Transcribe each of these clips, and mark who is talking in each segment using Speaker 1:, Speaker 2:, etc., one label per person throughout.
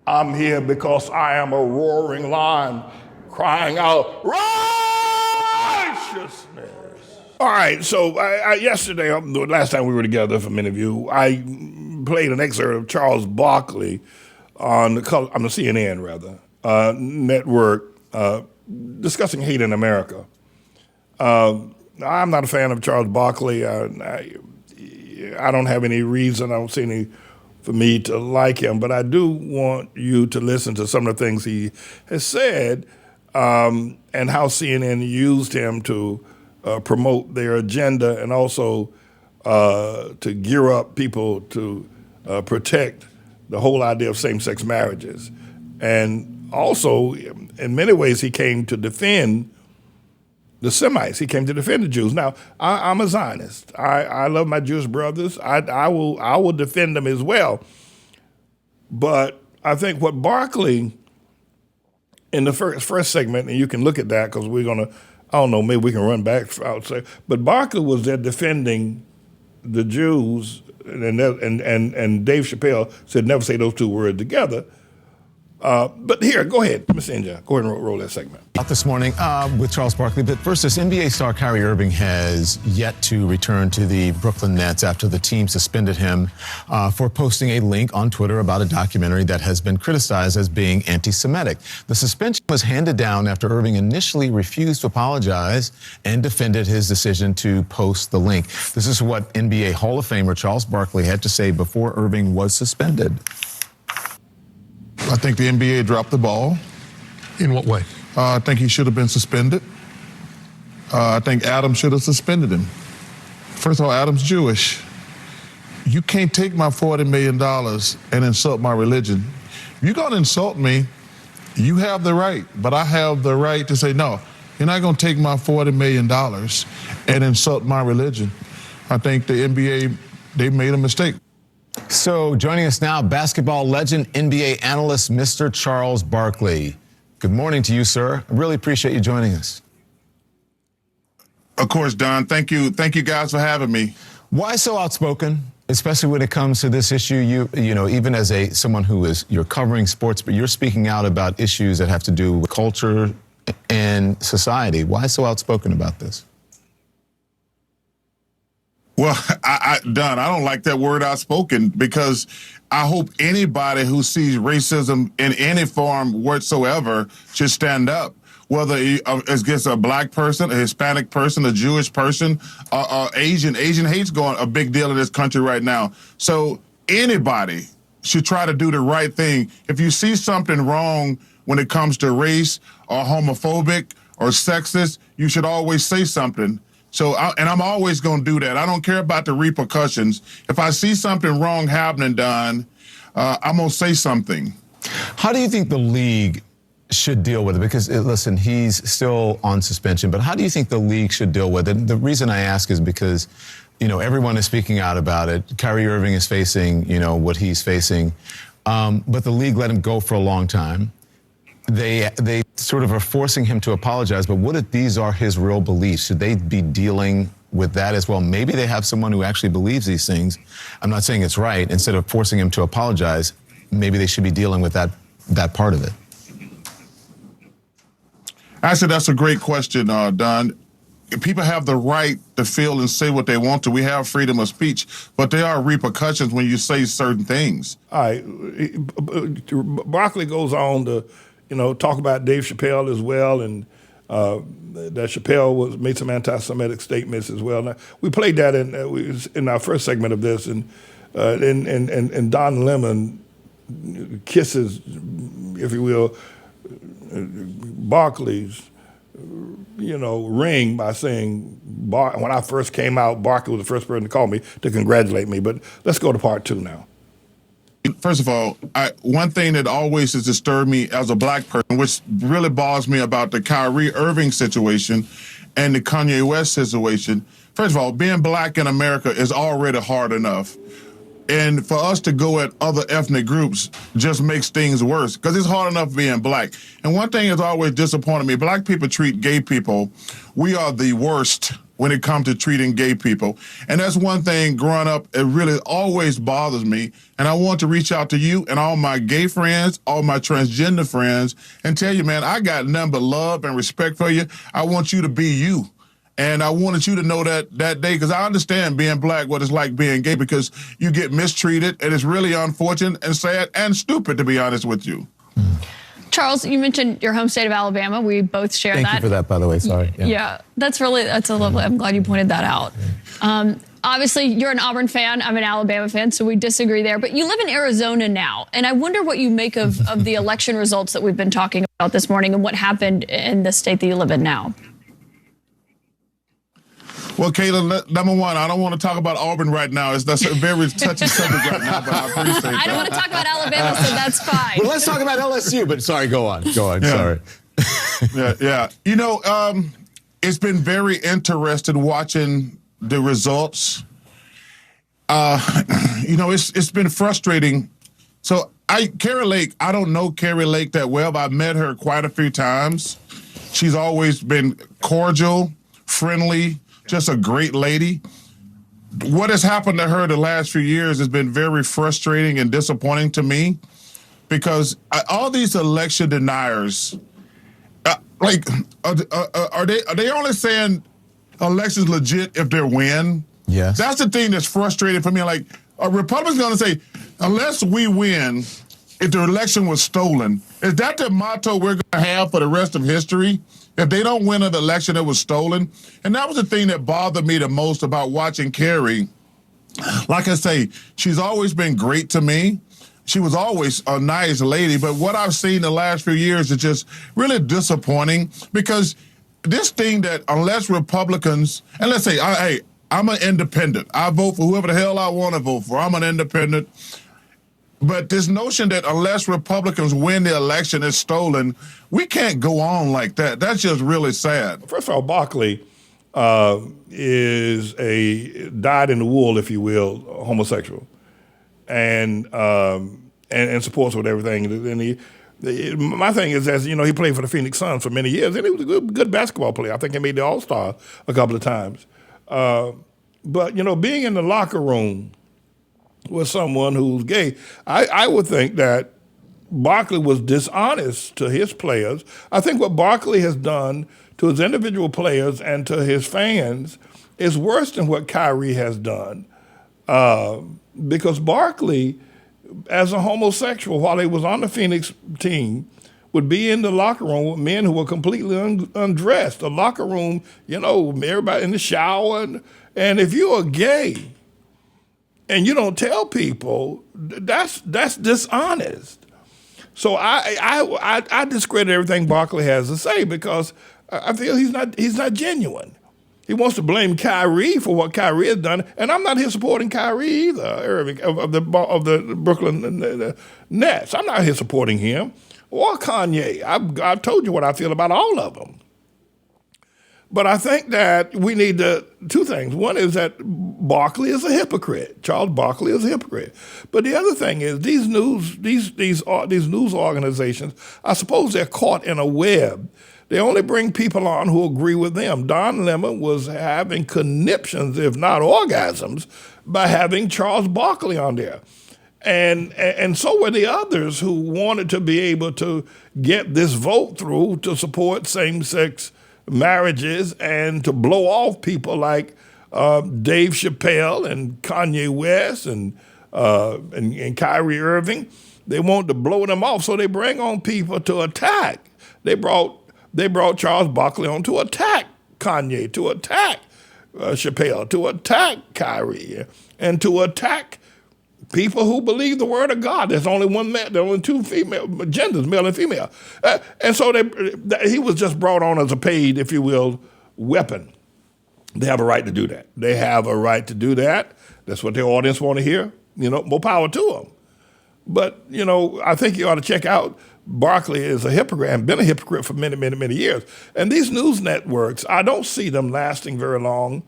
Speaker 1: I'm here because I am a roaring lion crying out righteousness. All right, so yesterday, the last time we were together for many of you, I played an excerpt of Charles Barkley on the CNN network discussing hate in America. I'm not a fan of Charles Barkley. I don't have any reason, I don't see any for me to like him, but I do want you to listen to some of the things he has said and how CNN used him to promote their agenda and also to gear up people to protect the whole idea of same-sex marriages. And also, in many ways, he came to defend the Semites. He came to defend the Jews. Now, I'm a Zionist. I love my Jewish brothers. I will defend them as well. But I think what Barkley, in the first segment, and you can look at that because we're going to, I don't know, maybe we can run back outside. But Barkley was there defending the Jews, and Dave Chappelle said never say those two words together. But here, go ahead, Ms. Inja. Go ahead and roll that segment.
Speaker 2: Out this morning with Charles Barkley. But first, this NBA star Kyrie Irving has yet to return to the Brooklyn Nets after the team suspended him for posting a link on Twitter about a documentary that has been criticized as being anti-Semitic. The suspension was handed down after Irving initially refused to apologize and defended his decision to post the link. This is what NBA Hall of Famer Charles Barkley had to say before Irving was suspended.
Speaker 3: I think the NBA dropped the ball.
Speaker 4: In what way?
Speaker 3: I think he should have been suspended. I think Adam should have suspended him. First of all, Adam's Jewish. You can't take my $40 million and insult my religion. If you're going to insult me, you have the right, but I have the right to say, no, you're not going to take my $40 million and insult my religion. I think the NBA, they made a mistake.
Speaker 2: So joining us now, basketball legend, NBA analyst, Mr. Charles Barkley. Good morning to you, sir. I really appreciate you joining us.
Speaker 3: Of course, Don. Thank you guys for having me.
Speaker 2: Why so outspoken, especially when it comes to this issue? You know, even as someone you're covering sports, but you're speaking out about issues that have to do with culture and society. Why so outspoken about this?
Speaker 3: Well, Don, I don't like that word outspoken because I hope anybody who sees racism in any form whatsoever should stand up, whether it's against a black person, a Hispanic person, a Jewish person, Asian. Asian hate's going a big deal in this country right now. So anybody should try to do the right thing. If you see something wrong when it comes to race or homophobic or sexist, you should always say something. So, I'm always going to do that. I don't care about the repercussions. If I see something wrong happening, Don, I'm going to say something.
Speaker 2: How do you think the league should deal with it? Because, listen, he's still on suspension, but how do you think the league should deal with it? The reason I ask is because, you know, everyone is speaking out about it. Kyrie Irving is facing, you know, what he's facing. But the league let him go for a long time. They sort of are forcing him to apologize, but what if these are his real beliefs? Should they be dealing with that as well? Maybe they have someone who actually believes these things. I'm not saying it's right. Instead of forcing him to apologize, maybe they should be dealing with that part of it.
Speaker 3: Actually, that's a great question, Don. People have the right to feel and say what they want to. We have freedom of speech, but there are repercussions when you say certain things.
Speaker 1: All right. Barkley goes on to talk about Dave Chappelle as well, and that Chappelle made some anti-Semitic statements as well. Now, we played that in our first segment of this, and Don Lemon kisses, if you will, Barkley's, ring by saying, when I first came out, Barkley was the first person to call me to congratulate me. But let's go to part two now.
Speaker 3: First of all, one thing that always has disturbed me as a black person, which really bothers me about the Kyrie Irving situation and the Kanye West situation. First of all, being black in America is already hard enough. And for us to go at other ethnic groups just makes things worse because it's hard enough being black. And one thing has always disappointed me, black people treat gay people, we are the worst when it comes to treating gay people. And that's one thing growing up, it really always bothers me. And I want to reach out to you and all my gay friends, all my transgender friends, and tell you, man, I got nothing but love and respect for you. I want you to be you. And I wanted you to know that day, because I understand being black, what it's like being gay, because you get mistreated, and it's really unfortunate and sad and stupid, to be honest with you.
Speaker 4: Charles, you mentioned your home state of Alabama. We both share that.
Speaker 2: Thank you for that, by the way. Sorry.
Speaker 4: Yeah, that's a lovely. I'm glad you pointed that out. Obviously, you're an Auburn fan. I'm an Alabama fan, so we disagree there. But you live in Arizona now, and I wonder what you make of the election results that we've been talking about this morning and what happened in the state that you live in now.
Speaker 3: Well, Kayla, number one, I don't want to talk about Auburn right now. That's a very touchy subject right now, but I appreciate that.
Speaker 4: I don't want to talk about Alabama, so that's fine.
Speaker 2: Well, let's talk about LSU, but sorry, go on.
Speaker 3: Yeah.
Speaker 2: Sorry.
Speaker 3: Yeah. You know, it's been very interesting watching the results. You know, it's been frustrating. So Carrie Lake, I don't know Carrie Lake that well, but I've met her quite a few times. She's always been cordial, friendly, just a great lady. What has happened to her the last few years has been very frustrating and disappointing to me, because all these election deniers, are they only saying elections legit if they win?
Speaker 2: Yes.
Speaker 3: That's the thing that's frustrating for me. Like, a Republican's going to say, unless we win, if the election was stolen, is that the motto we're going to have for the rest of history? If they don't win an election that was stolen? And that was the thing that bothered me the most about watching Carrie. Like I say, she's always been great to me. She was always a nice lady, but what I've seen the last few years is just really disappointing, because this thing that unless Republicans, and let's say, hey, I'm an independent. I vote for whoever the hell I want to vote for. I'm an independent. But this notion that unless Republicans win the election, it's stolen, we can't go on like that. That's just really sad.
Speaker 1: First of all, Barkley is a dyed-in-the-wool, if you will, homosexual, and supports with everything. And my thing is, as you know, he played for the Phoenix Suns for many years, and he was a good basketball player. I think he made the All-Star a couple of times. But you know, being in the locker room with someone who's gay, I would think that Barkley was dishonest to his players. I think what Barkley has done to his individual players and to his fans is worse than what Kyrie has done. Because Barkley, as a homosexual, while he was on the Phoenix team, would be in the locker room with men who were completely undressed. The locker room, you know, everybody in the shower. And if you're gay, and you don't tell people, that's dishonest. So I discredit everything Barkley has to say, because I feel he's not genuine. He wants to blame Kyrie for what Kyrie has done, and I'm not here supporting Kyrie either, Irving, of the Brooklyn Nets. I'm not here supporting him or Kanye. I've told you what I feel about all of them. But I think that we need two things. One is that Barkley is a hypocrite. Charles Barkley is a hypocrite. But the other thing is these news organizations, I suppose they're caught in a web. They only bring people on who agree with them. Don Lemon was having conniptions, if not orgasms, by having Charles Barkley on there. And so were the others who wanted to be able to get this vote through to support same-sex marriages and to blow off people like Dave Chappelle and Kanye West and Kyrie Irving. They want to blow them off, so they bring on people to attack. They brought Charles Barkley on to attack Kanye, to attack Chappelle, to attack Kyrie, and to attack people who believe the word of God. There's only one man, there are only two female genders, male and female. And so he was just brought on as a paid, if you will, weapon. They have a right to do that. They have a right to do that. That's what their audience want to hear. You know, more power to them. But, you know, I think you ought to check out Barkley is a hypocrite and been a hypocrite for many, many, many years. And these news networks, I don't see them lasting very long.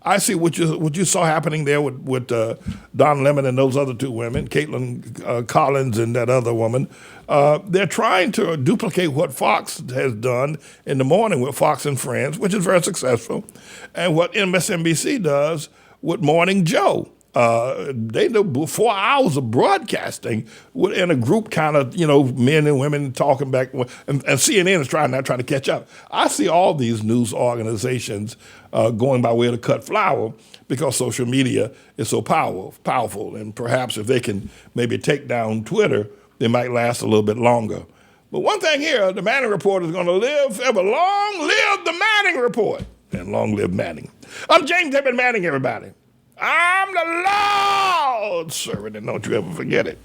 Speaker 1: I see what you saw happening there with Don Lemon and those other two women, Caitlin Collins and that other woman. They're trying to duplicate what Fox has done in the morning with Fox and Friends, which is very successful, and what MSNBC does with Morning Joe. They do 4 hours of broadcasting in a group, kind of, men and women talking back, and CNN is trying to catch up. I see all these news organizations going by way to cut flour because social media is so powerful, and perhaps if they can maybe take down Twitter, they might last a little bit longer. But one thing here, the Manning Report is going to live forever. Long live the Manning Report, and long live Manning. I'm James David Manning, everybody. I'm the Lord's servant, and don't you ever forget it.